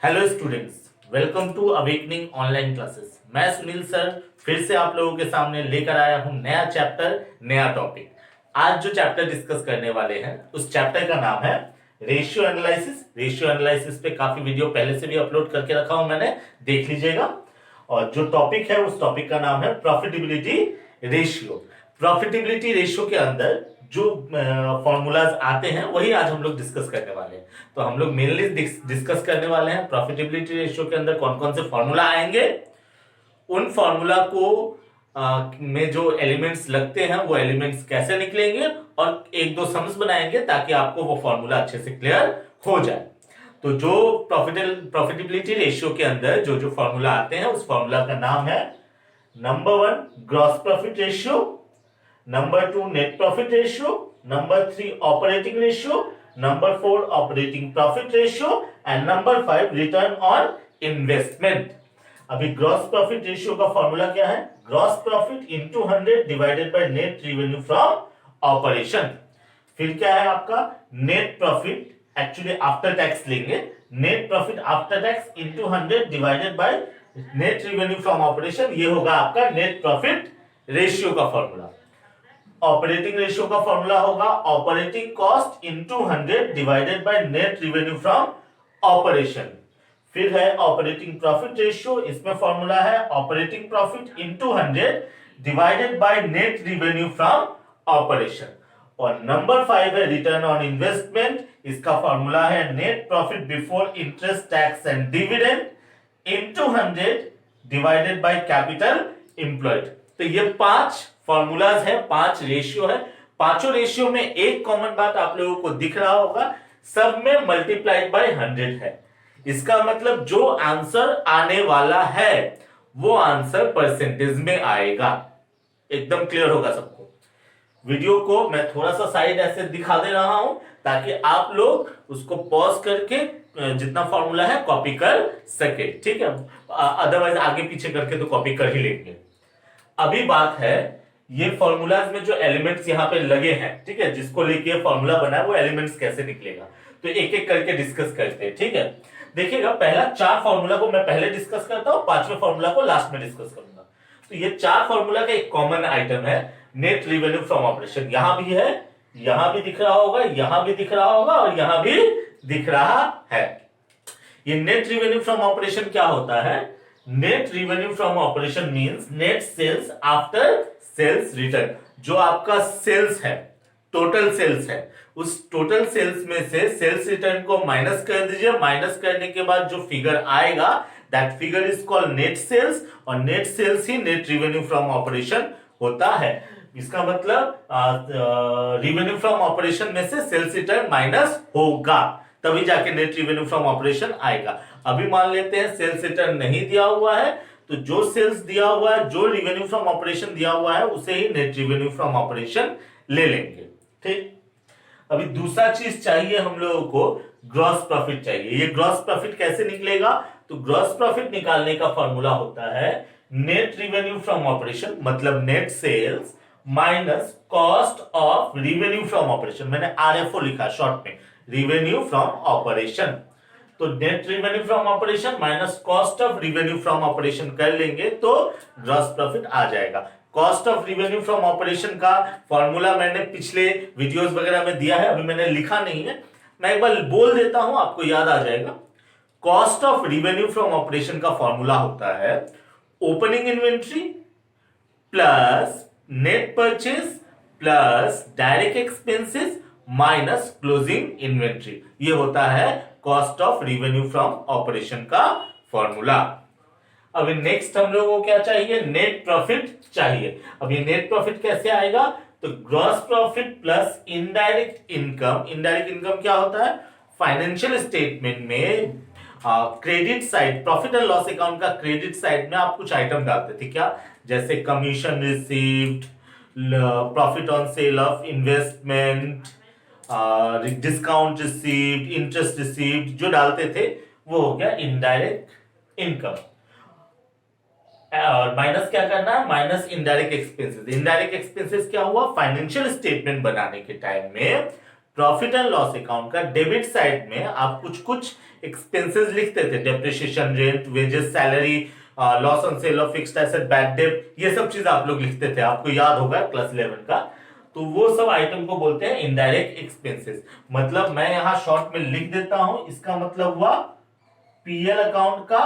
Hello students, welcome to awakening online classes. मैं Sunil sir फिर से आप लोगों के सामने लेकर आया हूं नया चैप्टर, नया टॉपिक। आज जो चैप्टर डिस्कस करने वाले हैं उस चैप्टर का नाम है रेशियो एनालिसिस। रेशियो एनालिसिस पे काफी वीडियो पहले से भी अपलोड करके रखा हूं मैंने, देख लीजिएगा। और जो टॉपिक है उस टॉपिक का नाम है प्रॉफिटेबिलिटी रेशियो। प्रॉफिटेबिलिटी रेशियो के अंदर जो फॉर्मूलाज आते हैं वही आज हम लोग डिस्कस करने वाले हैं। तो हम लोग मेनली डिस्कस करने वाले हैं प्रॉफिटेबिलिटी रेशियो के अंदर कौन कौन से फॉर्मूला आएंगे, उन फॉर्मूला को में जो एलिमेंट्स लगते हैं वो एलिमेंट्स कैसे निकलेंगे, और एक दो सम्स बनाएंगे ताकि आपको वो फॉर्मूला अच्छे से क्लियर हो जाए। तो जो प्रॉफिटेबिलिटी रेशियो के अंदर जो जो फॉर्मूला आते हैं उस फॉर्मूला का नाम है number 1 gross profit ratio, number 2 net profit ratio, number 3 operating ratio, number 4 operating profit ratio and number 5 return on investment. अभी ग्रॉस प्रॉफिट रेशियो का फॉर्मूला क्या है? Gross profit into 100 divided by net revenue from operation. फिर क्या है आपका net profit, actually after tax लेंगे, net profit after tax into 100 divided by net revenue from operation. ये होगा आपका नेट प्रॉफिट रेशियो का फॉर्मूला। ऑपरेटिंग रेशियो का फॉर्मूला होगा operating cost into 100 divided by net revenue from operation. फिर है operating profit ratio, इसमें फॉर्मूला है operating profit into 100 divided by net revenue from operation. और नंबर 5 है रिटर्न ऑन इन्वेस्टमेंट, इसका फॉर्मूला है net profit before interest tax and dividend into 100 divided by capital employed. तो ये 5 फॉर्मूलाज है, 5 ratio है। पांचों रेशियो में एक कॉमन बात आप लोगों को दिख रहा होगा, सब में मल्टीप्लाइड बाय 100 है। इसका मतलब जो आंसर आने वाला है वो आंसर परसेंटेज में आएगा। एकदम क्लियर होगा सबको। वीडियो को मैं थोड़ा सा साइड ऐसे दिखा दे रहा हूं ताकि आप लोग उसको पॉज करके जितना फॉर्मूला है कॉपी कर सके, ठीक है? अदरवाइज आगे पीछे करके तो कॉपी कर ही लेंगे। अभी बात है ये फॉर्मूलाज में जो एलिमेंट्स यहाँ पे लगे हैं, ठीक है, जिसको लेके फॉर्मूला बना है वो एलिमेंट्स कैसे निकलेगा, तो एक एक करके डिस्कस करते हैं, ठीक है? देखिएगा, पहला 4 फॉर्मूला को मैं पहले डिस्कस करता हूं, 5वें फॉर्मूला को लास्ट में डिस्कस करूंगा। तो ये 4 फॉर्मूला का एक कॉमन आइटम है नेट रेवेन्यू फ्रॉम ऑपरेशन। यहां भी है, यहां भी दिख रहा होगा, यहां भी दिख रहा होगा और यहां भी दिख रहा है। ये नेट रेवेन्यू फ्रॉम ऑपरेशन क्या होता है? Net revenue from operation means net sales after sales return. जो आपका सेल्स है, टोटल सेल्स है, उस टोटल सेल्स में से सेल्स रिटर्न को माइनस कर दीजिए। माइनस करने के बाद जो फिगर आएगा that figure is called net sales, और नेट सेल्स ही नेट रेवेन्यू फ्रॉम ऑपरेशन होता है। इसका मतलब रेवेन्यू फ्रॉम ऑपरेशन में से सेल्स रिटर्न माइनस होगा, तभी जाके नेट रेवेन्यू फ्रॉम ऑपरेशन आएगा। अभी मान लेते हैं सेल्स रिटर्न नहीं दिया हुआ है, तो जो सेल्स दिया हुआ है, जो रेवेन्यू फ्रॉम ऑपरेशन दिया हुआ है, उसे ही नेट रेवेन्यू फ्रॉम ऑपरेशन ले लेंगे, ठीक? अभी दूसरा चीज चाहिए हम लोगों को, ग्रॉस प्रॉफिट चाहिए। ये ग्रॉस प्रॉफिट कैसे निकलेगा? तो ग्रॉस प्रॉफिट निकालने का फॉर्मूला होता है नेट रेवेन्यू फ्रॉम ऑपरेशन, मतलब net sales minus cost of revenue from operation. मैंने आरएफओ लिखा शॉर्ट में, रेवेन्यू फ्रॉम ऑपरेशन। तो net revenue from operation minus cost of revenue from operation कर लेंगे तो ग्रॉस प्रॉफिट आ जाएगा। Cost of revenue from operation का फॉर्मूला मैंने पिछले वीडियोस वगैरह में दिया है, अभी मैंने लिखा नहीं है, मैं एक बार बोल देता हूं, आपको याद आ जाएगा। Cost of revenue from operation का फॉर्मूला होता है opening inventory plus net purchase plus direct expenses minus closing inventory. ये होता है cost of revenue from operation का फॉर्मूला। अभी नेक्स्ट हम लोगों को क्या चाहिए? नेट प्रॉफिट चाहिए। अब ये नेट प्रॉफिट कैसे आएगा? तो gross profit plus indirect income. Indirect income क्या होता है? फाइनेंशियल स्टेटमेंट में credit side, profit and loss account का क्रेडिट साइड में आप कुछ आइटम डालते थे, क्या? जैसे commission received, profit on sale of investment, discount received, interest received, जो डालते थे वो हो गया इनडायरेक्ट इनकम। और माइनस क्या करना है? Minus indirect expenses. Indirect expenses क्या हुआ? फाइनेंशियल स्टेटमेंट बनाने के टाइम में प्रॉफिट एंड लॉस अकाउंट का डेबिट साइड में आप कुछ कुछ एक्सपेंसेस लिखते थे, depreciation, rent, wages, salary, loss on sale of fixed asset, bad debt, ये सब चीज आप लोग लिखते थे, आपको याद होगा क्लास 11 का। तो वो सब आइटम को बोलते हैं इनडायरेक्ट एक्सपेंसेस। मतलब मैं यहां शॉर्ट में लिख देता हूं, इसका मतलब हुआ पीएल अकाउंट का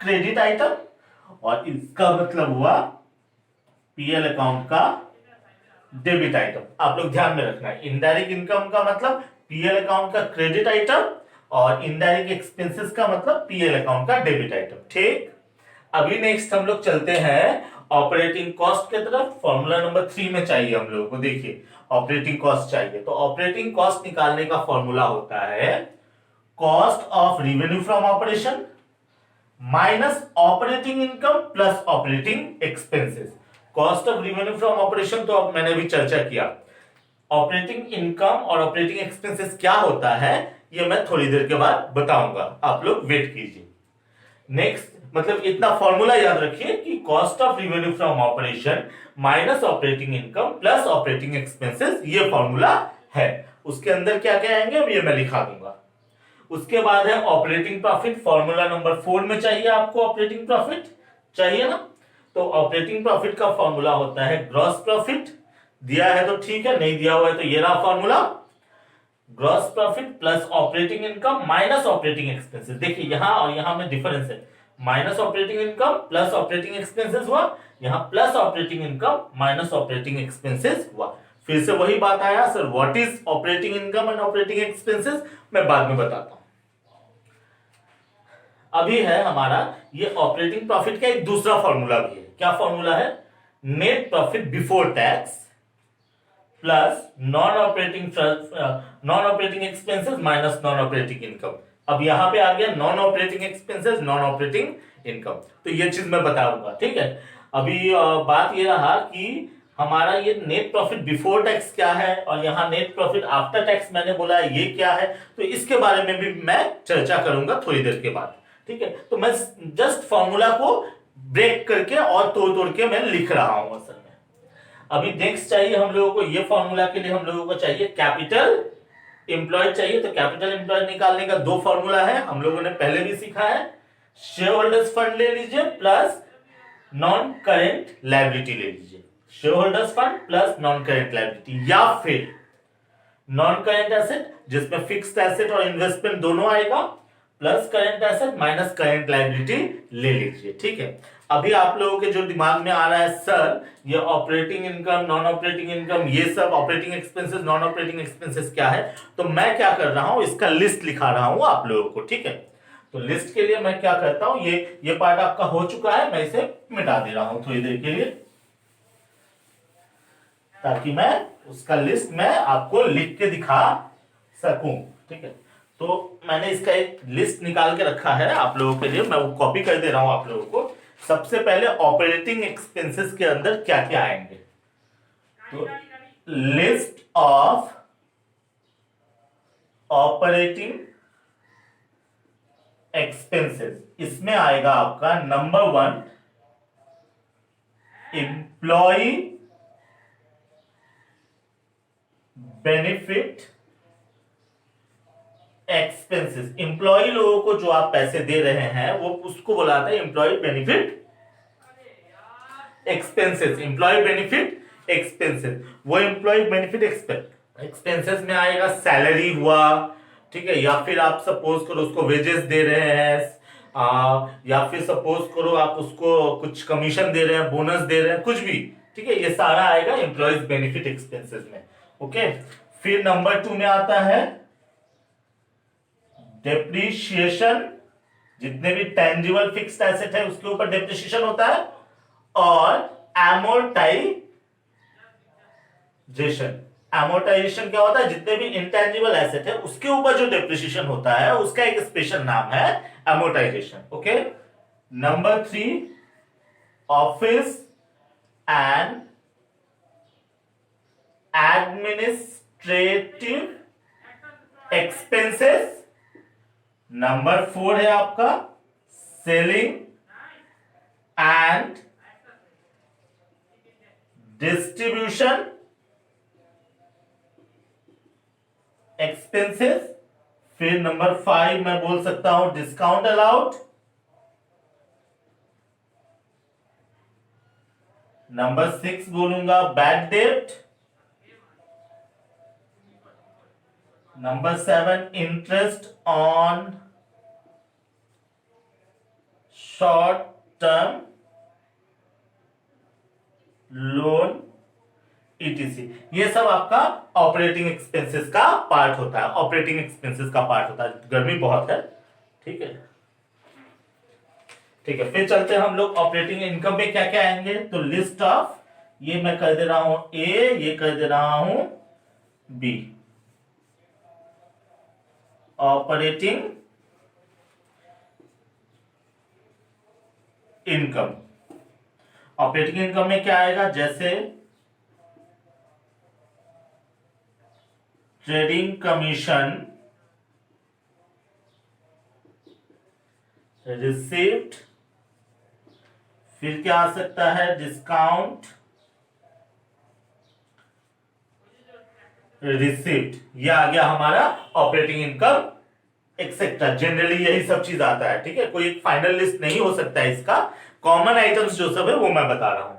क्रेडिट आइटम, और इसका मतलब हुआ पीएल अकाउंट का डेबिट आइटम। आप लोग ध्यान में रखना है, इनडायरेक्ट इनकम का मतलब पीएल अकाउंट का क्रेडिट आइटम, और इनडायरेक्ट एक्सपेंसेस का मतलब पीएल अकाउंट का डेबिट आइटम। ठीक, अभी नेक्स्ट हम लोग चलते हैं ऑपरेटिंग कॉस्ट की तरफ। फॉर्मूला नंबर 3 में चाहिए हम लोगों को, देखिए ऑपरेटिंग कॉस्ट चाहिए। तो ऑपरेटिंग कॉस्ट निकालने का फॉर्मूला होता है cost of revenue from operation minus operating income plus operating expenses. Cost of revenue from operation तो अब मैंने भी चर्चा किया। ऑपरेटिंग इनकम और ऑपरेटिंग एक्सपेंसेस क्या होता है ये मैं थोड़ी देर के बाद बताऊंगा, आप लोग वेट कीजिए। नेक्स्ट, मतलब इतना फॉर्मूला याद रखिए कि cost of revenue from operation minus operating income plus operating expenses, ये फॉर्मूला है। उसके अंदर क्या क्या आएंगे ये मैं लिखा दूंगा। उसके बाद है ऑपरेटिंग प्रॉफिट। फॉर्मूला नंबर 4 में चाहिए आपको ऑपरेटिंग प्रॉफिट, चाहिए ना। तो ऑपरेटिंग प्रॉफिट का फॉर्मूला होता है ग्रॉस प्रॉफिट। दिया है तो ठीक है, नहीं दिया हुआ है तो ये रहा formula, gross profit plus operating income minus operating expenses. देखिए यहां और यहां में डिफरेंस है, minus operating income plus operating expenses हुआ, यहां plus operating income minus operating expenses हुआ। फिर से वही बात आया, sir what is operating income and operating expenses, मैं बाद में बताता हूं। अभी है हमारा ये ऑपरेटिंग प्रॉफिट का एक दूसरा फॉर्मूला भी है। क्या फॉर्मूला है? Net profit before tax plus non operating expenses minus non operating income. अब यहां पे आ गया non operating expenses, non operating income, तो ये चीज मैं बताऊंगा, ठीक है। अभी बात ये रहा कि हमारा ये नेट प्रॉफिट बिफोर टैक्स क्या है और यहाँ नेट प्रॉफिट आफ्टर टैक्स मैंने बोला ये क्या है, तो इसके बारे में भी मैं चर्चा करूंगा थोड़ी देर के बाद, ठीक है। तो मैं जस्ट फॉर्मूला को ब्रेक करके और तोड़ तोड़ के मैं लिख रहा हूं असल में। अभी नेक्स्ट चाहिए हम लोगों को, ये फॉर्मूला के लिए हम लोगों को चाहिए कैपिटल एम्प्लॉयड चाहिए। तो कैपिटल एम्प्लॉयड निकालने का दो फॉर्मूला है, हम लोगों ने पहले भी सीखा है। शेयर होल्डर्स फंड ले लीजिए प्लस नॉन करेंट लायबिलिटी ले लीजिए। Share holders fund plus non current liability, या फिर नॉन करेंट एसेट जिसमें फिक्स्ड एसेट और इन्वेस्टमेंट दोनों आएगा, plus current asset minus current liability ले लीजिए, ठीक है। अभी आप लोगों के जो दिमाग में आ रहा है, सर ये operating income, non operating income, ये सब operating expenses, non operating expenses क्या है, तो मैं क्या कर रहा हूं, इसका लिस्ट लिखा रहा हूं आप लोगों को, ठीक है। तो लिस्ट के लिए मैं क्या करता हूं, ये पार्ट आपका हो चुका है, मैं इसे मिटा दे रहा हूं थोड़ी देर के लिए, ताकि मैं उसका लिस्ट मैं आपको लिख के दिखा सकूं, ठीक है। तो मैंने इसका एक लिस्ट निकाल के रखा है आप लोगों के लिए, मैं वो कॉपी कर दे रहा हूं आप लोगों को। सबसे पहले ऑपरेटिंग एक्सपेंसेस के अंदर क्या क्या आएंगे, तो लिस्ट ऑफ ऑपरेटिंग एक्सपेंसेस, इसमें आएगा आपका number 1 employee benefit expenses. Employee लोगों को जो आप पैसे दे रहे हैं वो उसको बुलाते हैं employee benefit expenses. Employee benefit expenses, वो एम्प्लॉय बेनिफिट एक्सपेंसेस में आएगा सैलरी हुआ, ठीक है, या फिर आप सपोज करो उसको वेजेस दे रहे हैं, या फिर सपोज करो आप उसको कुछ कमीशन दे रहे हैं, बोनस दे रहे हैं, कुछ भी, ठीक है, ये सारा आएगा एम्प्लॉयज बेनिफिट एक्सपेंसेस में, ओके। फिर नंबर 2 में आता है डेप्रीशिएशन, जितने भी टेंजिबल फिक्स्ड एसेट है उसके ऊपर डेप्रीशिएशन होता है, और एमोर्टाइजेशन। एमोर्टाइजेशन क्या होता है, जितने भी इंटेंजिबल एसेट है उसके ऊपर जो डेप्रीशिएशन होता है उसका एक स्पेशल नाम है amortisation, okay. Number 3 office and administrative expenses. Number 4 है आपका सेलिंग एंड डिस्ट्रीब्यूशन। एक्सपेंसेस। फिर नंबर 5 मैं बोल सकता हूं डिस्काउंट अलाउड। नंबर 6 बोलूंगा bad debt. Number 7 interest on short term loan etc. ये सब आपका ऑपरेटिंग एक्सपेंसेस का पार्ट होता है, ऑपरेटिंग एक्सपेंसेस का पार्ट होता है। गर्मी बहुत है, ठीक है। ठीक है, फिर चलते हैं हम लोग ऑपरेटिंग इनकम में क्या क्या आएंगे। तो लिस्ट ऑफ, ये मैं कर दे रहा हूं ए, ये कर दे रहा हूं B. Operating income, operating income में क्या आएगा, जैसे ट्रेडिंग कमीशन रिसीव्ड, फिर क्या आ सकता है डिस्काउंट रिसीव्ड, ये आ गया हमारा ऑपरेटिंग इनकम एक्सेट्रा। जनरली यही सब चीज आता है, ठीक है। कोई एक फाइनल लिस्ट नहीं हो सकता है इसका, कॉमन आइटम्स जो सब है वो मैं बता रहा हूं।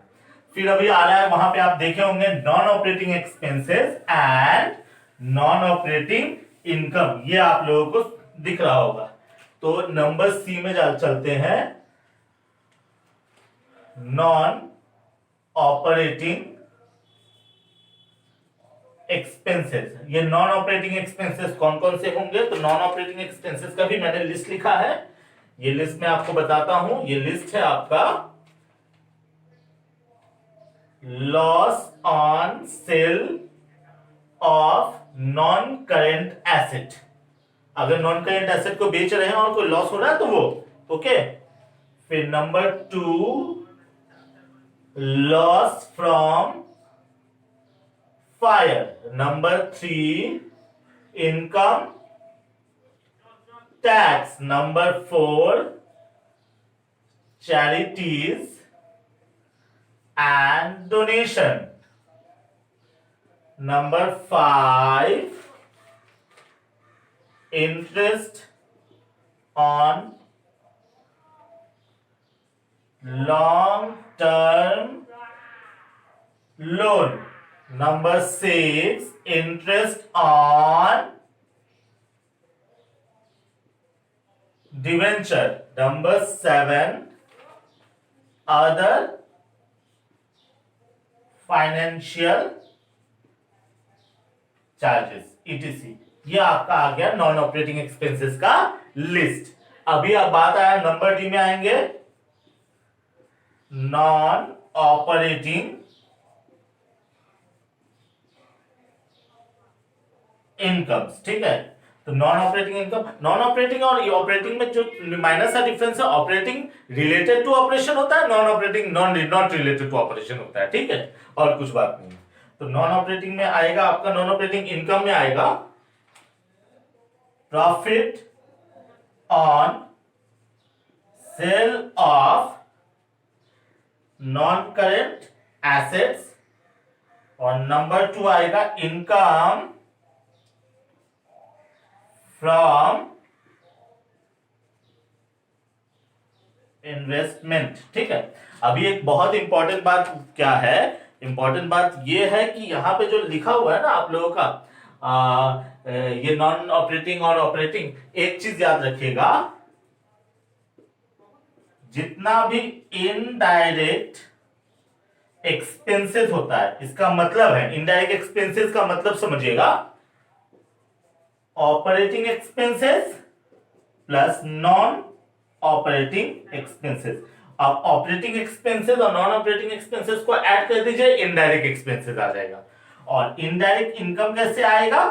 फिर अभी आ रहा है, वहां पे आप देखे होंगे non operating expenses and non operating income, ये आप लोगों को दिख रहा होगा। तो नंबर सी में चलते हैं, नॉन ऑपरेटिंग एक्सपेंसेस। ये नॉन ऑपरेटिंग एक्सपेंसेस कौन कौन से होंगे, तो नॉन ऑपरेटिंग एक्सपेंसेस का भी मैंने लिस्ट लिखा है, ये लिस्ट मैं आपको बताता हूं। ये लिस्ट है आपका loss on sale of non current asset. अगर नॉन करेंट एसेट को बेच रहे हैं और कोई लॉस हो रहा है तो वो, ओके। फिर number 2 loss from fire. Number 3 income tax. Number 4 charities and donation. Number 5 interest on long term loan. Number 6 interest on debenture. Number 7 other financial charges etc. ये आपका आ गया नॉन ऑपरेटिंग एक्सपेंसेस का लिस्ट। अभी अब बात आया number D में आएंगे, नॉन ऑपरेटिंग इनकम्स, ठीक है। तो non operating income, non operating और ऑपरेटिंग में जो माइनर सा डिफरेंस है, ऑपरेटिंग रिलेटेड टू ऑपरेशन होता है, non operating not related to operation होता है, ठीक है। और कुछ बात नहीं है। तो नॉन ऑपरेटिंग में आएगा आपका, नॉन ऑपरेटिंग इनकम में आएगा profit on sale of non current assets, और नंबर 2 आएगा इनकम फ्रॉम इन्वेस्टमेंट, ठीक है। अभी एक बहुत इंपॉर्टेंट बात क्या है, इंपॉर्टेंट बात ये है कि यहां पे जो लिखा हुआ है ना आप लोगों का, ये नॉन ऑपरेटिंग और ऑपरेटिंग, एक चीज याद रखिएगा, जितना भी इनडायरेक्ट एक्सपेंसेस होता है, इसका मतलब है, इनडायरेक्ट एक्सपेंसेस का मतलब समझिएगा, operating expenses plus non operating expenses. अब ऑपरेटिंग एक्सपेंसेस और नॉन ऑपरेटिंग एक्सपेंसेस को ऐड कर दीजिए, इनडायरेक्ट एक्सपेंसेस आ जाएगा। और इनडायरेक्ट इनकम कैसे आएगा,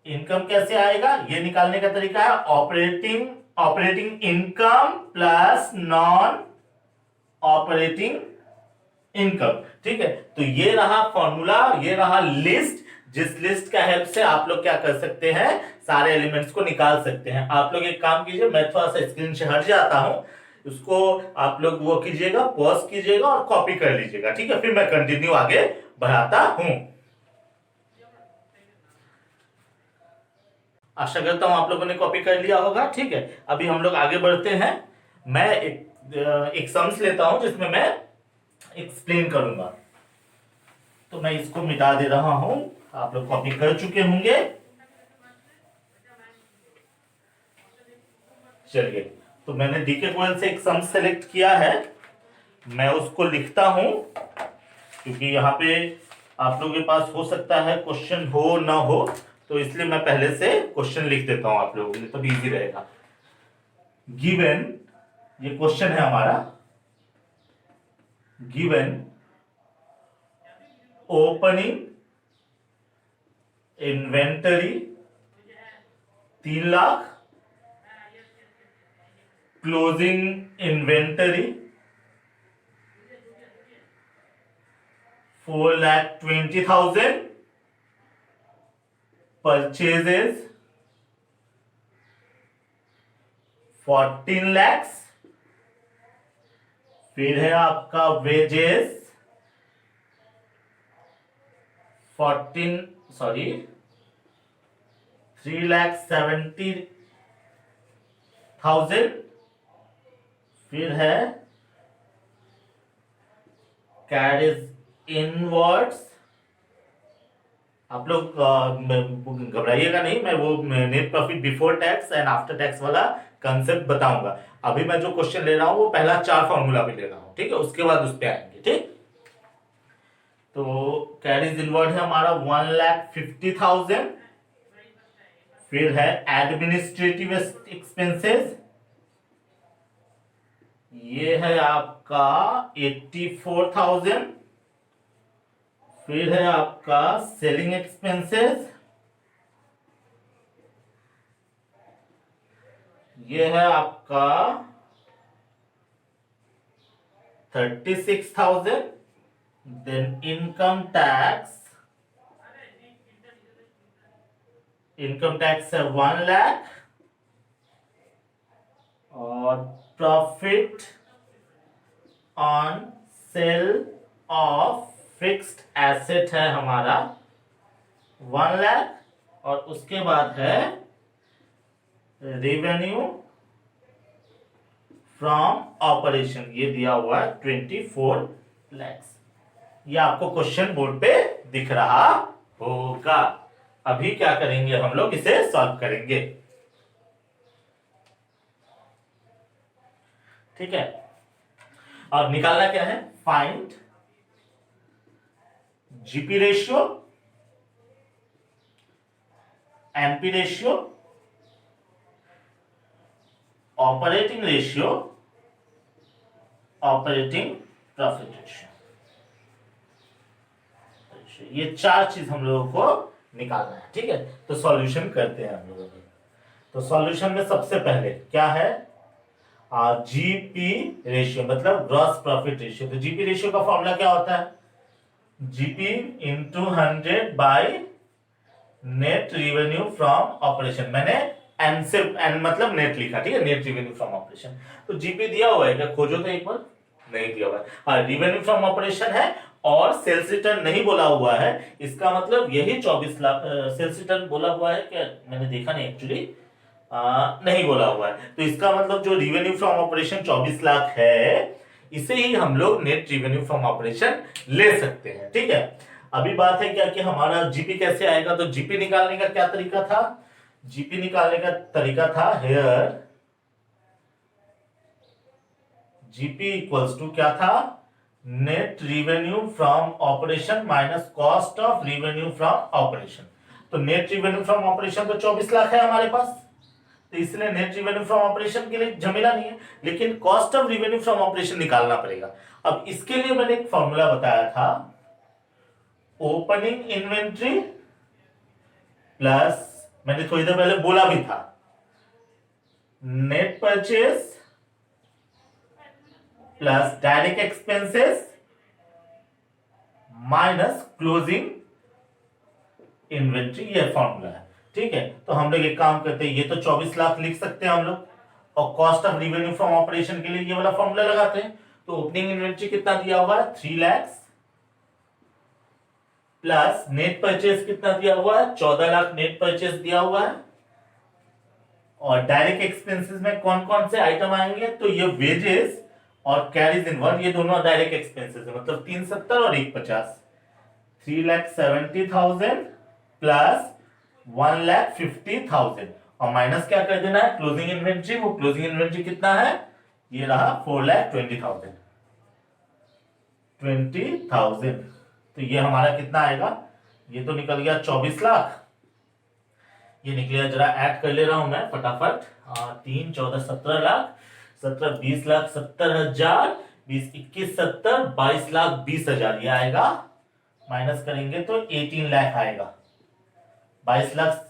इनकम कैसे आएगा, ये निकालने का तरीका है operating income plus non operating income, ठीक है। तो ये रहा फॉर्मूला, ये रहा लिस्ट, जिस लिस्ट का हेल्प से आप लोग क्या कर सकते हैं, सारे एलिमेंट्स को निकाल सकते हैं। आप लोग एक काम कीजिए, मैं थोड़ा सा स्क्रीन से हट जाता हूं, उसको आप लोग वो कीजिएगा, पॉज कीजिएगा और कॉपी कर लीजिएगा, ठीक है। फिर मैं कंटिन्यू आगे बढ़ाता हूं। आशा करता हूं आप लोगों ने कॉपी कर लिया होगा। ठीक है, अभी हम लोग आगे बढ़ते हैं। मैं एक सम्स लेता हूं जिसमें मैं एक्सप्लेन करूंगा। तो मैं इसको मिटा दे रहा हूं, आप लोग कॉपी कर चुके होंगे। चलिए, तो मैंने डीके गोयल से एक सम सेलेक्ट किया है, मैं उसको लिखता हूं, क्योंकि यहाँ पे आप लोगों के पास हो सकता है क्वेश्चन हो ना हो, तो इसलिए मैं पहले से क्वेश्चन लिख देता हूं आप लोगों के लिए, तब इजी रहेगा। गिवन, ये क्वेश्चन है हमारा, given opening inventory 3 lakh, closing inventory 4,20,000, purchases 14 lakhs, फिर है आपका वेजेस 3,70,000, फिर है कैरिज इनवर्ड्स। आप लोग घबराइएगा नहीं, मैं वो net profit before tax and after tax वाला कंसेप्ट बताऊंगा। अभी मैं जो क्वेश्चन ले रहा हूं वो पहला 4 फॉर्मूला भी ले रहा हूं, ठीक है, उसके बाद उस पर आएंगे। ठीक, तो कैरिज इनवर्ड है हमारा 1,50,000, फिर है एडमिनिस्ट्रेटिव एक्सपेंसेस, ये है आपका 84,000, फिर है आपका सेलिंग एक्सपेंसेस, ये है आपका 36,000, देन इनकम टैक्स है 1 लाख, और profit on sale of fixed asset है हमारा 1 लाख, और उसके बाद है रेवेन्यू फ्रॉम ऑपरेशन, ये दिया हुआ है 24 lakhs। ये आपको क्वेश्चन बोर्ड पे दिख रहा होगा। अभी क्या करेंगे, हम लोग इसे सॉल्व करेंगे। ठीक है, और निकालना क्या है, find GP ratio, NP ratio, operating ratio, operating profit ratio, ये 4 चीज हम लोगों को निकालना है। ठीक है, तो सॉल्यूशन करते हैं हम लोगों को। तो सॉल्यूशन में सबसे पहले क्या है, जीपी रेशियो मतलब ग्रॉस प्रॉफिट रेशियो। तो जीपी रेशियो का फॉर्मूला क्या होता है, GP into 100 by net revenue from operation. मैंने एन से एन मतलब नेट लिखा, ठीक है, नेट रिवेन्यू फ्रॉम ऑपरेशन। तो जीपी दिया हुआ है क्या, खोजो तो एक बार, नहीं दिया हुआ है। हाँ, रिवेन्यू फ्रॉम ऑपरेशन है और सेल्स रिटर्न नहीं बोला हुआ है, इसका मतलब यही 24 लाख। सेल्स रिटर्न बोला हुआ है क्या, मैंने देखा नहीं एक्चुअली, नहीं बोला हुआ है। तो इसका मतलब जो रिवेन्यू फ्रॉम ऑपरेशन 24 लाख है, इसे ही हम लोग नेट रिवेन्यू फ्रॉम ऑपरेशन ले सकते हैं। ठीक है, अभी बात है क्या कि हमारा जीपी कैसे आएगा। तो जीपी निकालने का क्या तरीका था, जीपी निकालने का तरीका था हेयर जीपी इक्वल्स टू क्या था, net revenue from operation minus cost of revenue from operation. तो नेट रिवेन्यू फ्रॉम ऑपरेशन तो 24 लाख है हमारे पास, तो इसलिए नेट रिवेन्यू फ्रॉम ऑपरेशन के लिए झमेला नहीं है, लेकिन cost of revenue from operation निकालना पड़ेगा। अब इसके लिए मैंने एक फॉर्मूला बताया था, ओपनिंग इन्वेंट्री प्लस, मैंने थोड़ी देर पहले बोला भी था, net purchase plus direct expenses minus closing inventory, ये फॉर्मूला है। ठीक है, तो हम लोग एक काम करते हैं, ये तो 24 लाख लिख सकते हैं हम लोग, और cost of revenue from operation के लिए ये वाला फॉर्मूला लगाते हैं। तो ओपनिंग इन्वेंट्री कितना दिया हुआ है, 3 लाख, प्लस नेट परचेज कितना दिया हुआ है, 14 लाख नेट परचेज दिया हुआ है, और डायरेक्ट एक्सपेंसेस में कौन कौन से आइटम आएंगे, तो ये वेजेस और कैरीज इनवर्ड, ये दोनों डायरेक्ट एक्सपेंसेस है, मतलब 370 और 150, 3,70,000 प्लस 1,50,000 और माइनस क्या कर देना है क्लोजिंग इन्वेंट्री। वो क्लोजिंग इन्वेंट्री कितना है, ये रहा 4,20,000, 20,000। तो ये हमारा कितना आएगा, ये तो निकल गया 24 लाख, ये निकलेगा, जरा ऐड कर ले रहा हूं मैं फटाफट, 3 14 17 लाख, 17 20 लाख 70,000, 20 21 70, 22 लाख 20,000 ये आएगा। माइनस करेंगे तो 18 लाख आएगा। 22 लाख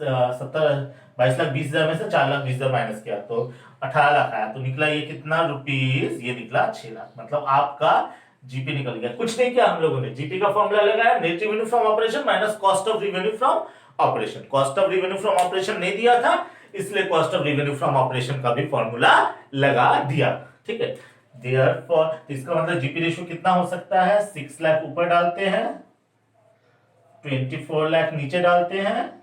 20,000 में से 4 लाख 20,000 माइनस किया तो 18 लाख आया, तो निकला ये कितना रुपीस, ये निकला 6 लाख। मतलब आपका जीपी निकल गया। कुछ नहीं किया हम लोगों ने, जीपी का फॉर्मूला लगाया, net revenue from operation minus cost of revenue from operation. Cost of revenue from operation नहीं दिया था, इसलिए cost of revenue from operation का भी फॉर्मूला लगा दिया। ठीक है, देयरफॉर इसका मतलब जीपी रेशियो कितना हो सकता है, 6 लाख ऊपर डालते हैं, 24 लाख नीचे डालते हैं,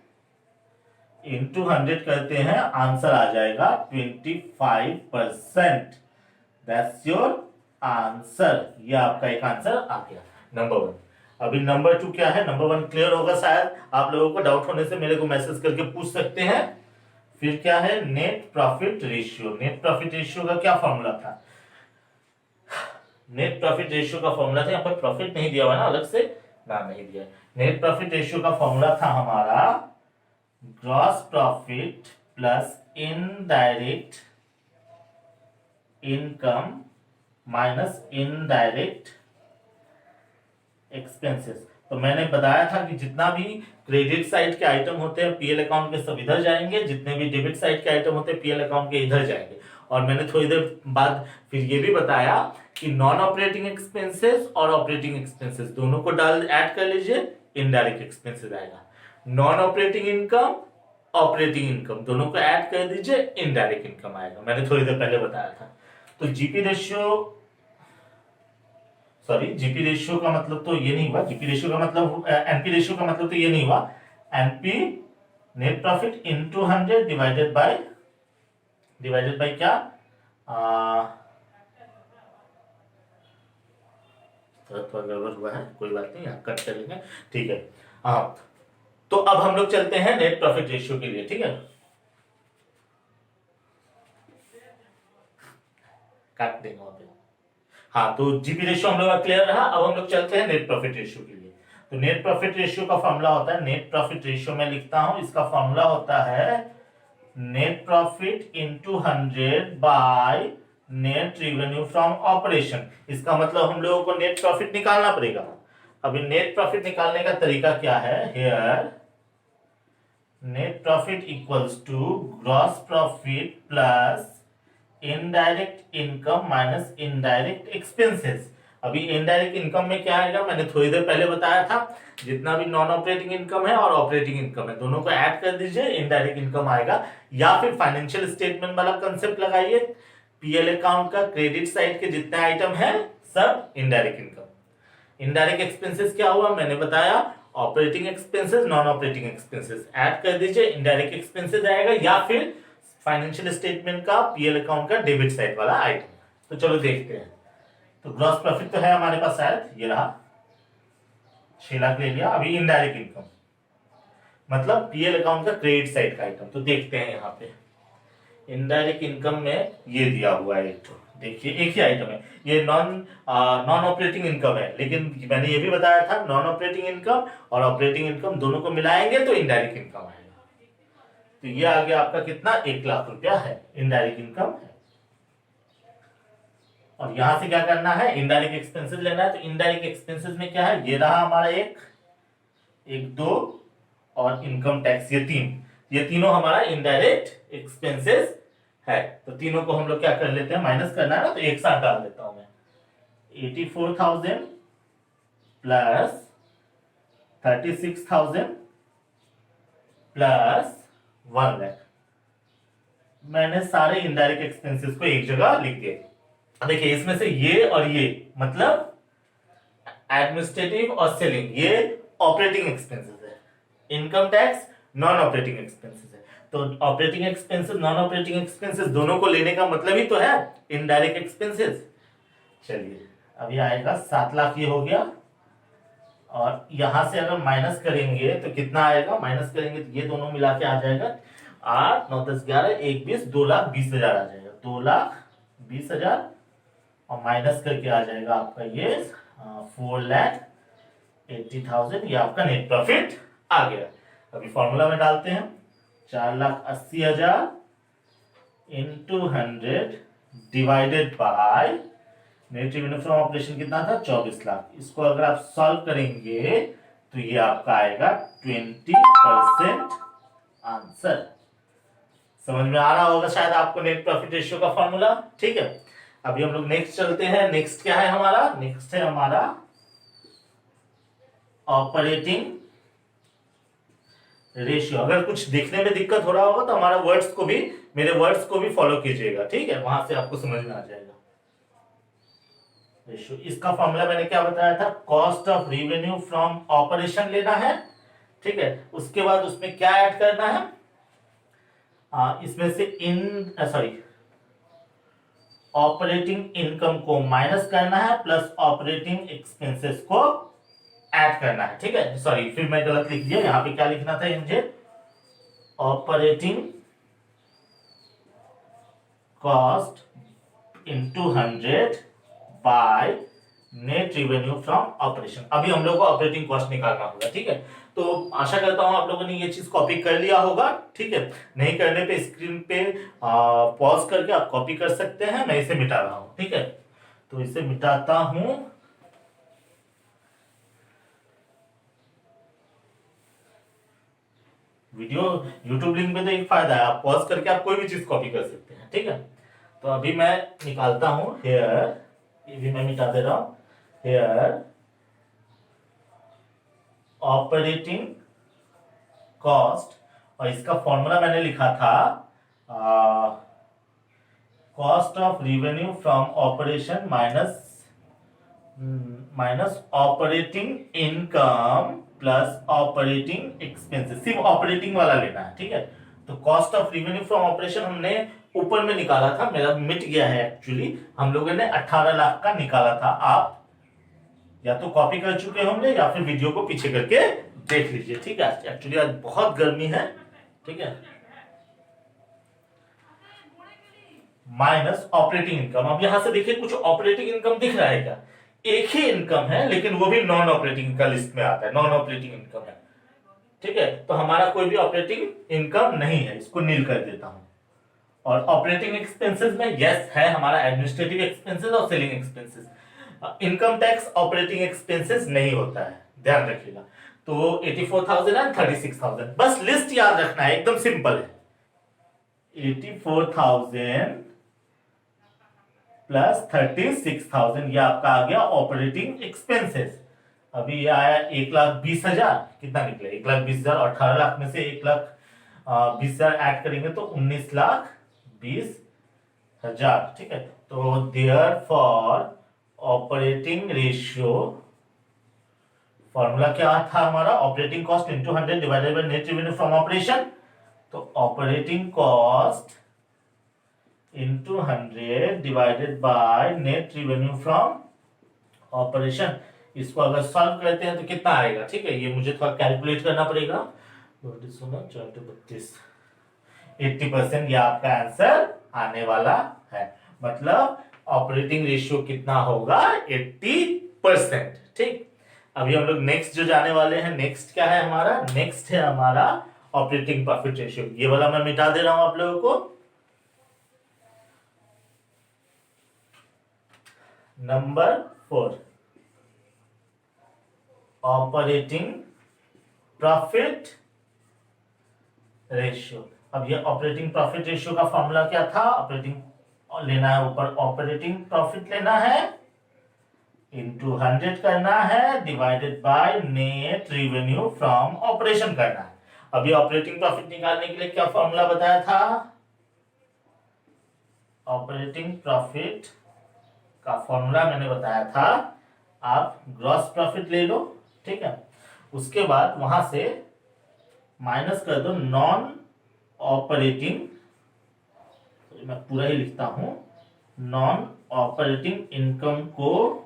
इंटू 100 करते हैं, आंसर आ जाएगा 25%। That's your answer. ये आपका एक आंसर आ गया नंबर 1। अभी नंबर 2 क्या है, नंबर 1 क्लियर होगा शायद, आप लोगों को डाउट होने से मेरे को मैसेज करके पूछ सकते हैं। फिर क्या है, net profit ratio. Net profit ratio का क्या फॉर्मूला था, नेट प्रॉफिट रेशियो का फॉर्मूला था, यहाँ पर प्रॉफिट नहीं दिया हुआ ना, अलग से नाम नहीं दिया। नेट प्रॉफिट रेशियो का फॉर्मूला था हमारा gross profit plus indirect income minus indirect expenses. तो मैंने बताया था कि जितना भी क्रेडिट साइड के आइटम होते हैं पीएल अकाउंट के सब इधर जाएंगे, जितने भी डेबिट साइड के आइटम होते हैं पीएल अकाउंट के इधर जाएंगे। और मैंने थोड़ी देर बाद फिर ये भी बताया कि नॉन ऑपरेटिंग एक्सपेंसेस और ऑपरेटिंग एक्सपेंसेस दोनों को डाल ऐड कर लीजिए, इनडायरेक्ट एक्सपेंसेस आएगा। Non operating income operating income दोनों को ऐड कर दीजिए, इनडायरेक्ट इनकम आएगा। मैंने थोड़ी देर पहले बताया था। तो जीपी रेशियो का मतलब तो ये नहीं हुआ, जीपी रेशियो का मतलब एनपी रेशियो का मतलब तो ये नहीं हुआ। NP net profit into 100 divided bye क्या, थोड़ा गड़बड़ हुआ है, कोई बात नहीं, यहाँ कट कर लेंगे, ठीक है। हाँ, तो अब हम लोग चलते हैं नेट प्रॉफिट रेशियो के लिए, ठीक है, काट देंगे वहां पे। हाँ, तो जीपी रेशियो हम लोग का क्लियर रहा। अब हम लोग चलते हैं नेट प्रॉफिट रेशियो के लिए। तो नेट प्रॉफिट रेशियो का फॉर्मूला होता है, नेट प्रॉफिट रेशियो में लिखता हूं, इसका फॉर्मूला होता है net profit into 100 bye net revenue from operation. इसका मतलब हम लोगों को नेट प्रॉफिट निकालना पड़ेगा। अभी नेट प्रॉफिट निकालने का तरीका क्या है, here net profit equals to gross profit plus indirect income minus indirect expenses. अभी इनडायरेक्ट इनकम में क्या आएगा, मैंने थोड़ी देर पहले बताया था, जितना भी नॉन ऑपरेटिंग इनकम है और ऑपरेटिंग इनकम है दोनों को ऐड कर दीजिए, इनडायरेक्ट इनकम आएगा। या फिर फाइनेंशियल स्टेटमेंट वाला कंसेप्ट लगाइए, पीएल अकाउंट का क्रेडिट साइड के जितने आइटम है सब इनडायरेक्ट इनकम। इनडायरेक्ट एक्सपेंसेस क्या हुआ, मैंने बताया operating expenses non operating expenses add कर दीजिए, इनडायरेक्ट एक्सपेंसेस आएगा। या फिर फाइनेंशियल स्टेटमेंट का पीएल अकाउंट का डेबिट साइड वाला आइटम। तो चलो देखते हैं। तो ग्रॉस प्रॉफिट तो है हमारे पास शायद, ये रहा 6 लाख ले लिया। अभी इनडायरेक्ट इनकम मतलब पीएल अकाउंट का क्रेडिट साइड का आइटम। तो देखते हैं यहाँ पे इनडायरेक्ट इनकम में ये दिया हुआ है, तो देखिए एक ही आइटम है, ये नॉन ऑपरेटिंग इनकम है, लेकिन मैंने ये भी बताया था नॉन ऑपरेटिंग इनकम और ऑपरेटिंग इनकम दोनों को मिलाएंगे तो इनडायरेक्ट इनकम आएगा। तो ये आ गया आपका कितना, 1 लाख रुपया है इनडायरेक्ट इनकम है। और यहां से क्या करना है, इनडायरेक्ट एक्सपेंसेस लेना है। तो इनडायरेक्ट एक्सपेंसेस में क्या है, ये रहा हमारा एक 2 और इनकम टैक्स, ये तीनों हमारा इनडायरेक्ट एक्सपेंसेस है। तो तीनों को हम लोग क्या कर लेते हैं, माइनस करना है ना, तो एक साथ डाल देता हूं मैं। 84,000 प्लस 36,000 प्लस 1 लाख। मैंने सारे इनडायरेक्ट एक्सपेंसेस को एक जगह लिख दिया। देखिए इसमें से ये और ये मतलब एडमिनिस्ट्रेटिव और सेलिंग, ये ऑपरेटिंग एक्सपेंसेस है। Income tax non operating expenses है। तो operating expenses non operating expenses दोनों को लेने का मतलब ही तो है इनडायरेक्ट एक्सपेंसेस। चलिए अभी आएगा 7 लाख, ये हो गया। और यहां से अगर माइनस करेंगे तो कितना आएगा, माइनस करेंगे तो ये दोनों मिला के आ जाएगा 8 9 10 11 1 20, 2,20,000 आ जाएगा, 2,20,000। और माइनस करके आ जाएगा आपका ये 4,80,000, ये आपका नेट प्रॉफिट आ गया। अभी फॉर्मूला में डालते हैं, 4,80,000 into 100 divided by net revenue from operation कितना था, 24 लाख। इसको अगर आप सॉल्व करेंगे तो ये आपका आएगा 20% आंसर। समझ में आ रहा होगा शायद आपको नेट प्रॉफिट रेशियो का फॉर्मूला। ठीक है, अभी हम लोग नेक्स्ट चलते हैं। नेक्स्ट क्या है हमारा, नेक्स्ट है हमारा ऑपरेटिंग रेशियो। अगर कुछ देखने में दिक्कत हो रहा होगा तो हमारा वर्ड्स को भी, मेरे वर्ड्स को भी फॉलो कीजिएगा, ठीक है, वहां से आपको समझ में आ जाएगा रेशियो। इसका फॉर्मूला मैंने क्या बताया था, cost of revenue from operation लेना है, ठीक है। उसके बाद उसमें क्या ऐड करना है, इसमें से ऑपरेटिंग इनकम को माइनस करना है प्लस ऑपरेटिंग एक्सपेंसेस को ऐड करना है, ठीक है। सॉरी, फिर मैं गलत लिख दिया, यहां पे क्या लिखना था मुझे, operating cost into 100 bye net revenue from operation. अभी हम लोग को ऑपरेटिंग कॉस्ट निकालना होगा, ठीक है। तो आशा करता हूं आप लोगों ने ये चीज कॉपी कर लिया होगा, ठीक है। नहीं करने पे स्क्रीन पे पॉज करके आप कॉपी कर सकते हैं। मैं इसे मिटा रहा हूं, ठीक है, तो इसे मिटाता हूं। वीडियो यूट्यूब लिंक में तो एक फायदा है, आप पॉज करके आप कोई भी चीज कॉपी कर सकते हैं, ठीक है। तो अभी मैं निकालता हूं हेयर, ये भी मैं मिटा दे रहा हूं, हेयर ऑपरेटिंग कॉस्ट, और इसका फॉर्मूला मैंने लिखा था cost of revenue from operation minus operating income plus operating expenses. सिर्फ ऑपरेटिंग वाला लेना है, ठीक है। तो cost of revenue from operation हमने ऊपर में निकाला था, मेरा मिट गया है एक्चुअली। हम लोगों ने 18 लाख का निकाला था, आप या तो कॉपी कर चुके होंगे या फिर वीडियो को पीछे करके देख लीजिए, ठीक है। एक्चुअली आज बहुत गर्मी है, ठीक है। माइनस ऑपरेटिंग इनकम, अब यहां से देखिए कुछ ऑपरेटिंग इनकम दिख रहा है क्या, एक ही इनकम है लेकिन वो भी नॉन ऑपरेटिंग का लिस्ट में आता है, नॉन ऑपरेटिंग इनकम है, ठीक है। तो हमारा कोई भी ऑपरेटिंग इनकम नहीं है, इसको नील कर देता हूं। और ऑपरेटिंग एक्सपेंसेस में यस है हमारा एडमिनिस्ट्रेटिव एक्सपेंसेस और selling expenses. Income tax operating expenses नहीं होता है, ध्यान रखिएगा। तो 84,000 एंड 36,000, बस लिस्ट याद रखना है, एकदम सिंपल है। 84,000 प्लस 36,000, ये आपका आ गया ऑपरेटिंग एक्सपेंसेस। अभी ये आया 1,20,000, कितना निकले 1,20,000, और 18 लाख में से 1,20,000 ऐड करेंगे तो 19,20,000, ठीक है। तो देयरफॉर ऑपरेटिंग रेशियो, फॉर्मूला क्या था हमारा, operating cost into 100 divided by net revenue from operation. तो operating cost into 100 divided by net revenue from operation. इसको अगर सॉल्व करते हैं तो कितना आएगा, ठीक है। ये मुझे थोड़ा कैलकुलेट करना पड़ेगा, 32 80% ये आपका आंसर आने वाला है। मतलब ऑपरेटिंग रेशियो कितना होगा, 80%, ठीक। अभी हम लोग नेक्स्ट जो जाने वाले हैं, नेक्स्ट क्या है हमारा, नेक्स्ट है हमारा ऑपरेटिंग प्रॉफिट रेशियो। ये वाला मैं मिटा दे रहा हूं आप लोगों को। Number 4, operating profit ratio. अब ये ऑपरेटिंग प्रॉफिट रेशियो का फॉर्मूला क्या था, ऑपरेटिंग लेना है, ऊपर ऑपरेटिंग प्रॉफिट लेना है, इंटू 100 करना है, divided by net revenue from operation करना है। अभी ऑपरेटिंग प्रॉफिट निकालने के लिए क्या फॉर्मूला बताया था, ऑपरेटिंग प्रॉफिट का फॉर्मूला मैंने बताया था, आप ग्रॉस प्रॉफिट ले लो, ठीक है। उसके बाद वहां से माइनस कर दो नॉन ऑपरेटिंग, मैं पूरा ही लिखता हूं, नॉन ऑपरेटिंग इनकम को,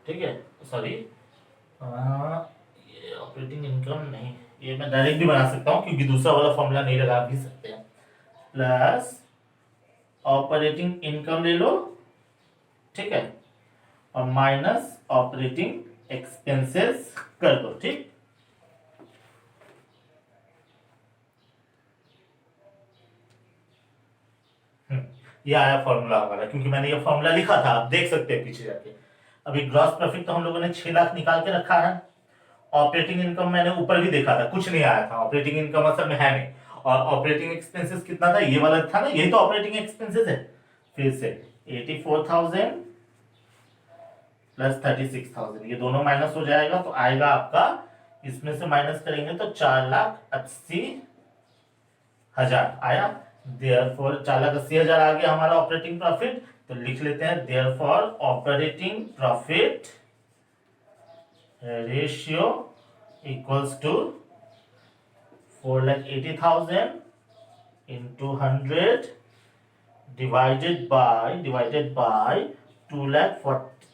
ठीक है, सॉरी, ये ऑपरेटिंग इनकम नहीं, ये मैं डायरेक्ट भी बना सकता हूं क्योंकि दूसरा वाला फॉर्मूला नहीं लगा भी सकते हैं, प्लस ऑपरेटिंग इनकम ले लो, ठीक है, और माइनस ऑपरेटिंग एक्सपेंसेस कर दो, ठीक। ये आया फॉर्मूला हमारा, क्योंकि मैंने ये फॉर्मूला लिखा था, आप देख सकते हैं पीछे जाके। अभी ग्रॉस प्रॉफिट तो हम लोगों ने 6 लाख निकाल के रखा है। ऑपरेटिंग इनकम मैंने ऊपर भी देखा था, कुछ नहीं आया था, ऑपरेटिंग इनकम असल में है नहीं। और ऑपरेटिंग एक्सपेंसेस कितना था, ये वाला था ना, यही तो ऑपरेटिंग एक्सपेंसेस है। फिर से 84,000 प्लस 36,000, ये दोनों माइनस हो जाएगा तो आएगा आपका, इसमें से माइनस करेंगे तो 4,80,000 आया। देयरफॉर 4,80,000 आ गया हमारा ऑपरेटिंग प्रॉफिट, तो लिख लेते हैं therefore operating profit ratio equals to 4,80,000 into 100 divided by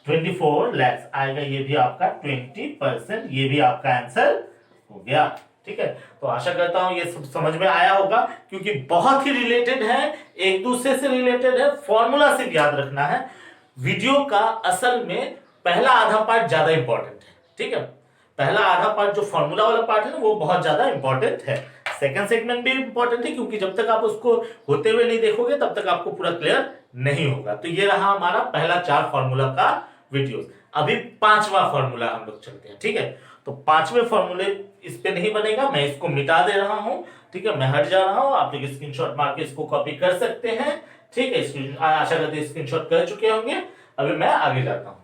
24 lakhs आएगा, ये भी आपका 20%, ये भी आपका आंसर हो गया, ठीक है। तो आशा करता हूं ये सब समझ में आया होगा, क्योंकि बहुत ही रिलेटेड है, एक दूसरे से रिलेटेड है, फॉर्मूला से याद रखना है। वीडियो का असल में पहला आधा पार्ट ज्यादा इंपॉर्टेंट है, ठीक है। पहला आधा पार्ट जो फॉर्मूला वाला पार्ट है ना, वो बहुत ज्यादा इंपॉर्टेंट है। सेकंड सेगमेंट भी इंपॉर्टेंट है, क्योंकि जब तक आप उसको होते हुए नहीं देखोगे तब तक आपको पूरा क्लियर नहीं होगा। तो ये रहा हमारा पहला 4 फॉर्मूला का वीडियो। अभी 5वां फॉर्मूला हम लोग चलते हैं, ठीक है। तो 5वें फॉर्मूले इस पे नहीं बनेगा, मैं इसको मिटा दे रहा हूं, ठीक है, मैं हट जा रहा हूं। आप लोग स्क्रीनशॉट मार के इसको कॉपी कर सकते हैं, ठीक है। आशा करते हैं स्क्रीनशॉट कर चुके होंगे। अभी मैं आगे जाता हूं,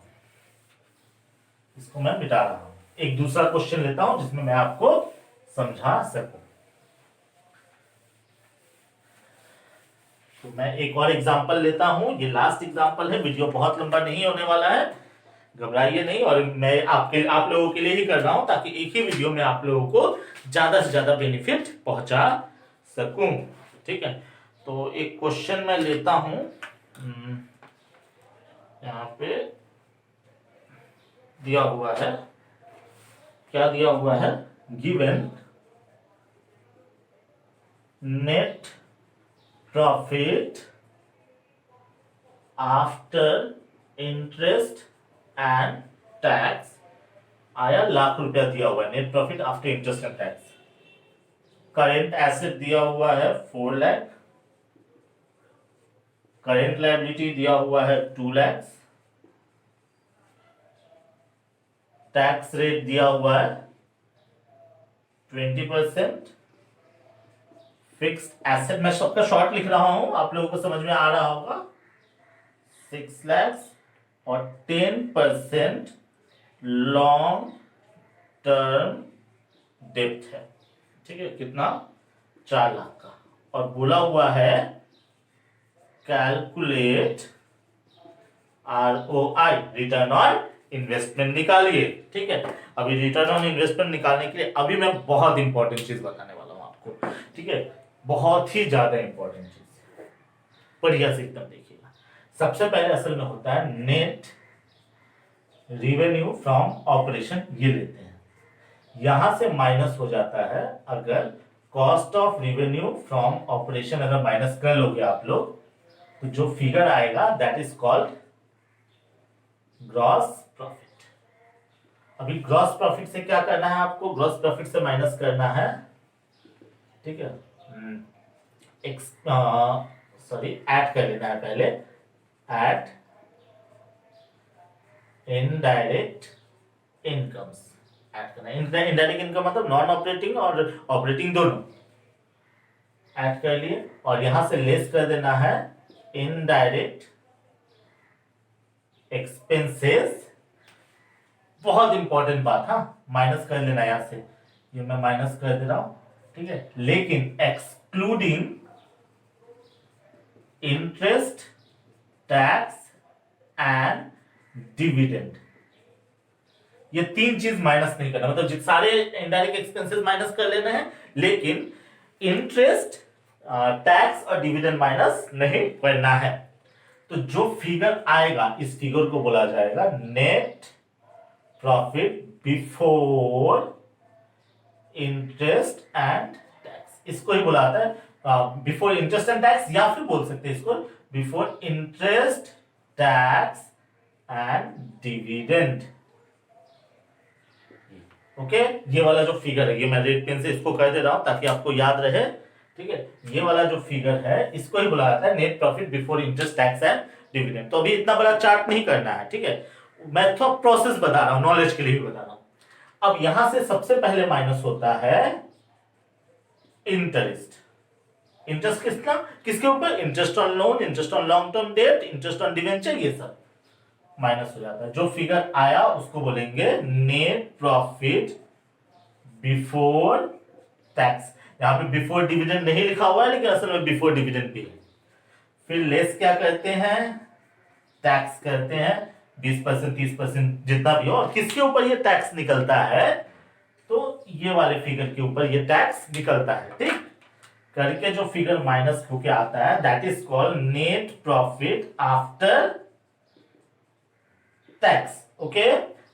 इसको मैं मिटा रहा हूं, एक दूसरा क्वेश्चन लेता हूं जिसमें मैं आपको समझा सकूं। तो मैं एक और एग्जांपल लेता हूं, ये लास्ट एग्जांपल है, वीडियो बहुत लंबा नहीं होने वाला है, घबराइए नहीं। और मैं आप लोगों के लिए ही कर रहा हूं, ताकि एक ही वीडियो में आप लोगों को ज्यादा से ज्यादा बेनिफिट पहुंचा सकूं, ठीक है। तो एक क्वेश्चन मैं लेता हूं, यहां पे दिया हुआ है, क्या दिया हुआ है, given net profit after interest and tax आया, ₹1,00,000 दिया हुआ है, net profit after interest and tax. Current asset दिया हुआ है 4 लाख, करेंट लायबिलिटी दिया हुआ है 2 लाख, टैक्स रेट दिया हुआ है 20%, फिक्स्ड एसेट, मैं सबका शॉर्ट लिख रहा हूं, आप लोगों को समझ में आ रहा होगा, 6 लाख, और 10% लॉन्ग टर्म डेप्थ है, ठीक है, कितना, 4 लाख का। और बोला हुआ है calculate ROI, return on investment निकालिए, ठीक है। अभी रिटर्न ऑन इन्वेस्टमेंट निकालने के लिए अभी मैं बहुत इंपॉर्टेंट चीज बताने वाला हूं आपको, ठीक है, बहुत ही ज्यादा इंपॉर्टेंट चीज, बढ़िया से एकदम देखिएगा। सबसे पहले असल में होता है नेट रिवेन्यू फ्रॉम ऑपरेशन, ये लेते हैं, यहां से माइनस हो जाता है, अगर cost of revenue from operation अगर माइनस कर लोगे आप लोग, तो जो फिगर आएगा that is called gross profit. अभी ग्रॉस प्रॉफिट से क्या करना है आपको, ग्रॉस प्रॉफिट से माइनस करना है, ठीक है, सॉरी ऐड कर लेना है पहले, ऐड इनडायरेक्ट इनकम्स ऐड करना है। इनडायरेक्ट इनकम मतलब नॉन ऑपरेटिंग और ऑपरेटिंग दोनों ऐड कर लिए, और यहां से लेस कर देना है इनडायरेक्ट एक्सपेंसेस। बहुत इंपॉर्टेंट बात, हाँ, माइनस कर लेना यहां से, ये मैं माइनस कर दे रहा हूं, ठीक है, लेकिन excluding interest, tax and dividend, ये तीन चीज माइनस नहीं करना, मतलब सारे इनडायरेक्ट एक्सपेंसेस माइनस कर लेना है, लेकिन इंटरेस्ट, टैक्स और डिविडेंड माइनस नहीं करना है। तो जो फिगर आएगा इस फिगर को बोला जाएगा net profit before interest and tax. इसको ही बोला जाता है बिफोर इंटरेस्ट एंड टैक्स, या फिर बोल सकते हैं इसको before interest, tax and dividend. Okay, ये वाला जो फिगर है, ये मैं रेड पेन से इसको कर दे रहा हूं ताकि आपको याद रहे। ठीक है, ये वाला जो फिगर है इसको ही बोला जाता है net profit before interest, tax and dividend. तो अभी इतना बड़ा चार्ट नहीं करना है, ठीक है, मैं थोड़ा प्रोसेस बता रहा हूं, नॉलेज के लिए भी बता रहा हूं। अब यहां से सबसे पहले माइनस होता है इंटरेस्ट। इंटरेस्ट किसका, किसके ऊपर, interest on loan, interest on long term debt, interest on debenture, ये सब माइनस हो जाता है। जो फिगर आया उसको बोलेंगे नेट प्रॉफिट बिफोर टैक्स। यहां पे बिफोर डिविडेंड नहीं लिखा हुआ है, लेकिन असल में बिफोर डिविडेंड भी है। फिर लेस क्या करते हैं, टैक्स करते हैं 20%, 30% जितना भी हो, और किसके ऊपर ये टैक्स निकलता है, तो ये वाले फिगर के ऊपर ये टैक्स निकलता है। ठीक करके जो फिगर माइनस होके आता है that is called net profit after tax. Okay,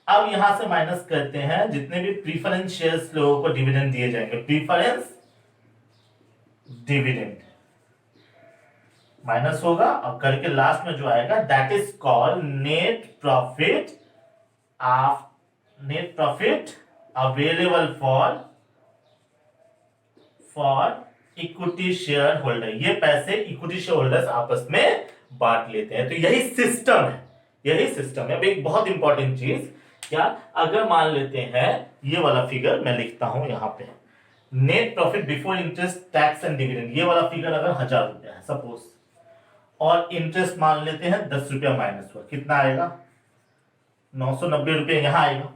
अब यहां से माइनस करते हैं जितने भी प्रीफरेंस शेयर्स लोगों को डिविडेंड दिए जाएंगे, प्रीफरेंस डिविडेंड माइनस होगा, और करके लास्ट में जो आएगा that is called net profit available for equity share holder. ये पैसे इक्विटी शेयर होल्डर्स आपस में बांट लेते हैं। तो यही सिस्टम है, यही सिस्टम है। एक बहुत इंपॉर्टेंट चीज क्या, अगर मान लेते हैं ये वाला फिगर मैं लिखता हूं यहां पे, net profit before interest, tax and dividend, ये वाला फिगर अगर 1000 रुपया है सपोज, और इंटरेस्ट मान लेते हैं 10 रुपया माइनस हुआ, कितना आएगा, 990 रुपये यहां आएगा।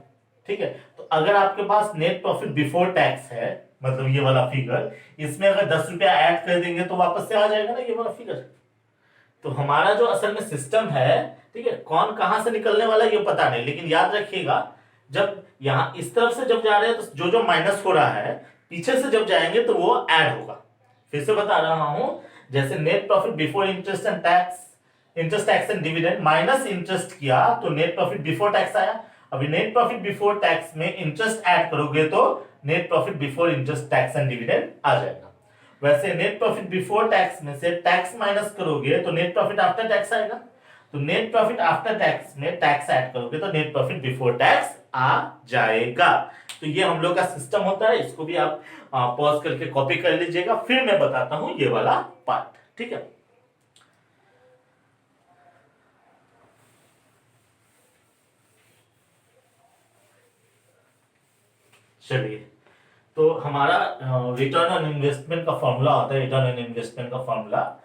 ठीक है, तो अगर आपके पास नेट प्रॉफिट बिफोर टैक्स है, मतलब ये वाला फिगर, इसमें अगर 10 रुपया ऐड कर देंगे तो वापस से आ जाएगा ना ये वाला फिगर। तो हमारा जो असल में सिस्टम है, ठीक है, कौन कहां से निकलने वाला ये पता नहीं, लेकिन याद रखिएगा जब यहां इस तरफ से जब जा रहे हैं तो जो जो माइनस हो रहा है पीछे से जब जाएंगे तो वो ऐड होगा। फिर से बता रहा हूं, जैसे net profit before interest and tax, interest, tax and dividend, minus interest किया तो नेट प्रॉफिट बिफोर टैक्स आया। अभी नेट प्रॉफिट बिफोर टैक्स में इंटरेस्ट ऐड करोगे तो net profit before interest, tax and dividend आ जाएगा। वैसे नेट प्रॉफिट बिफोर टैक्स में से टैक्स माइनस करोगे तो नेट प्रॉफिट आफ्टर टैक्स आएगा। तो नेट प्रॉफिट आफ्टर टैक्स में टैक्स ऐड करोगे तो नेट प्रॉफिट बिफोर टैक्स आ जाएगा। तो ये हम लोग का सिस्टम होता है, इसको भी आप पॉज करके कॉपी कर लीजिएगा। फिर मैं बताता हूं ये वाला पार्ट, ठीक है। चलिए, तो हमारा रिटर्न ऑन इन्वेस्टमेंट का फॉर्मूला होता है, रिटर्न ऑन इन्वेस्टमेंट का formula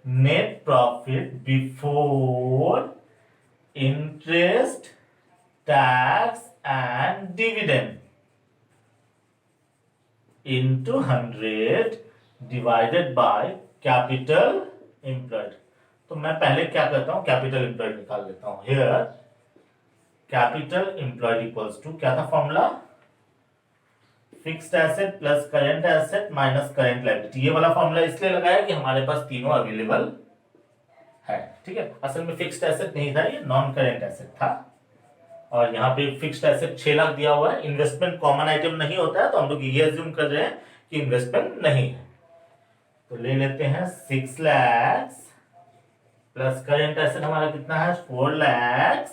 net profit before interest, tax and dividend into 100 divided by capital employed. तो मैं पहले क्या करता हूं, कैपिटल एम्प्लॉयड निकाल लेता हूं। Here capital employed equals to, क्या था formula, fixed asset plus current asset minus current liability. ये वाला फॉर्मूला इसलिए लगाया कि हमारे पास तीनों अवेलेबल है। ठीक है, असल में फिक्स्ड एसेट नहीं था, ये नॉन करंट एसेट था, और यहाँ पे फिक्स्ड एसेट 6 लाख दिया हुआ है। इन्वेस्टमेंट कॉमन आइटम नहीं होता है तो हम लोग ये अज्यूम कर रहे हैं कि इन्वेस्टमेंट नहीं है। तो ले लेते हैं 6 लाख प्लस करंट एसेट हमारा कितना है 4 लाख,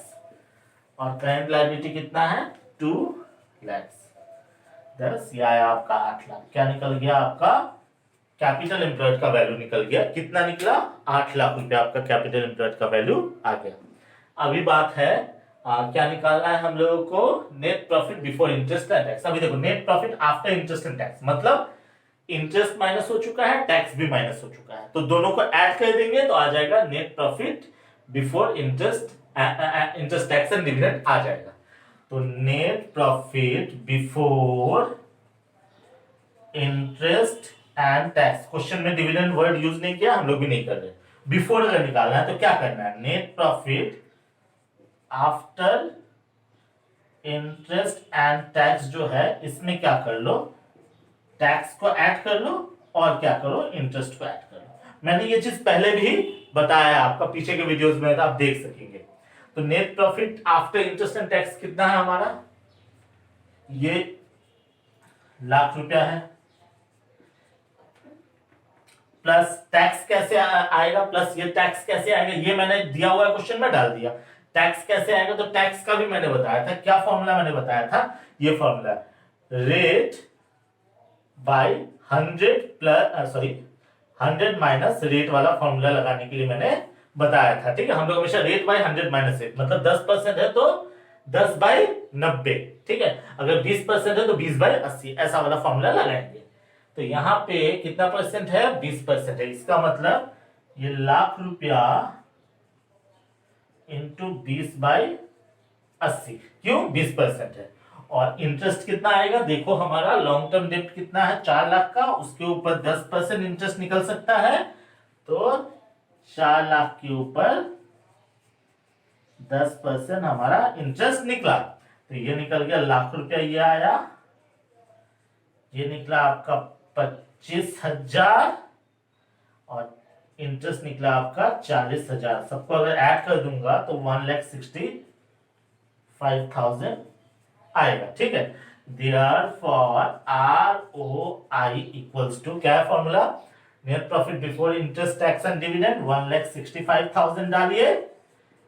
और करंट लायबिलिटी कितना है 2 लाख। 10 या आपका 8 लाख। क्या निकल गया आपका, कैपिटल एम्प्लॉयड का वैल्यू निकल गया। कितना निकला, 8 लाख रुपया आपका कैपिटल एम्प्लॉयड का वैल्यू आ गया। अभी बात है क्या निकालना है हम लोगों को, net profit before interest and tax. अभी देखो net profit after interest and tax, मतलब इंटरेस्ट माइनस हो चुका है, टैक्स भी माइनस हो चुका है, तो दोनों को ऐड कर देंगे तो आ जाएगा net profit before interest, tax and dividend आ जाएगा। तो net profit before interest and tax, question में डिविडेंड वर्ड यूज नहीं किया, हम लोग भी नहीं कर रहे। बिफोर अगर निकालना है तो क्या करना है, net profit after interest and tax जो है इसमें क्या कर लो, टैक्स को ऐड कर लो और क्या करो, इंटरेस्ट को ऐड कर लो। मैंने ये चीज पहले भी बताया आपका, पीछे के वीडियोस में आप देख सकेंगे। तो net profit after interest and tax कितना है हमारा, ये ₹1,00,000 है, प्लस टैक्स कैसे आएगा, प्लस ये टैक्स कैसे आएगा, ये मैंने दिया हुआ क्वेश्चन में डाल दिया। टैक्स कैसे आएगा, तो टैक्स का भी मैंने बताया था, क्या फॉर्मूला मैंने बताया था, ये formula rate by 100 plus 100 minus rate वाला फॉर्मूला लगाने के लिए मैंने बताया था। ठीक है, हम लोग हमेशा रेट बाय 100 माइनस रेट, मतलब 10% है तो 10/90। ठीक है, अगर 20% है तो 20/80, ऐसा वाला फॉर्मूला लगाएंगे। तो यहाँ पे कितना परसेंट है, 20% है। इसका मतलब ये ₹1,00,000 इंटू 20/80, क्यों, 20% है। और इंटरेस्ट कितना आएगा, देखो हमारा लॉन्ग टर्म डेट कितना है, 4,00,000 का, उसके ऊपर 10% इंटरेस्ट निकल सकता है, तो 4,00,000 के ऊपर 10% हमारा इंटरेस्ट निकला। तो ये निकल गया ₹1,00,000, ये आया, ये निकला आपका 25,000 और इंटरेस्ट निकला आपका 40,000। सबको अगर ऐड कर दूंगा तो 1,65,000 आएगा। ठीक है, therefore ROI इक्वल्स टू क्या है formula, net profit before interest tax and dividend 1,65,000 डालिए,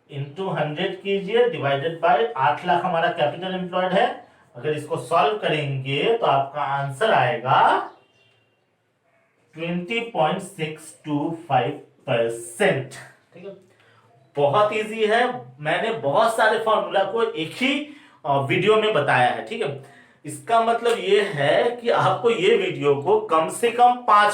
इंटू 100 कीजिए, डिवाइडेड बाय 8,00,000 हमारा कैपिटल एम्प्लॉयड है। अगर इसको सॉल्व करेंगे तो आपका आंसर आएगा 20.625%। ठीक है, बहुत इजी है, मैंने बहुत सारे फॉर्मूला को एक ही वीडियो में बताया है। ठीक है, इसका मतलब ये है कि आपको ये वीडियो को कम से कम 5